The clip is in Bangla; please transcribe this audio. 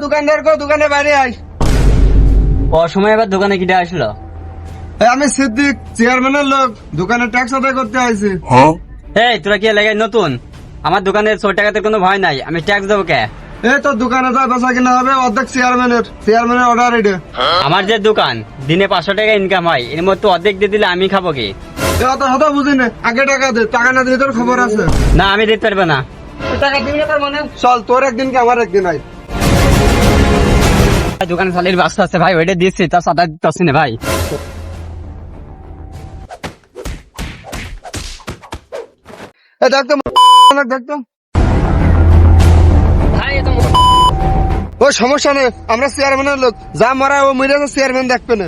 দোকানদার দোকানে বাইরে আয়। অসময় আবার দোকানে কিটা আসলো? আমি সিদ্দিক, চেয়ারম্যানের লোক, দোকানে ট্যাক্স আদায় করতে আইছি। এই তোরা কি এলাকায় নতুন? আমার দোকানে 100 টাকাতে কোনো ভয় নাই, আমি ট্যাক্স দেবো কে? তোর দোকানে যা বেচা কিনা হবে অর্ধেক চেয়ারম্যানের অর্ডার এটা। আমার যে দোকান দিনে 500 টাকা ইনকাম হয়, এর মধ্যে অর্ধেক দিয়ে দিলে আমি খাবো কি? অত হতো বুঝি না, আগে টাকা দে, টাকা না দিলে তোর খবর আছে। না আমি দিতে পারবো না। টাকা দিবি না তার মানে? চল, তোর একদিন কি আমার একদিন আয়। দোকানে চালের বাস্তা আছে ভাই, ওইটা দিচ্ছি, তার সাদা দিচ্ছি না ভাই। দেখতো দেখতো ভাই এত ও সমস্যা নেই, আমরা চেয়ারম্যানের লোক, যা মরা ও মরে চেয়ারম্যান দেখবে না।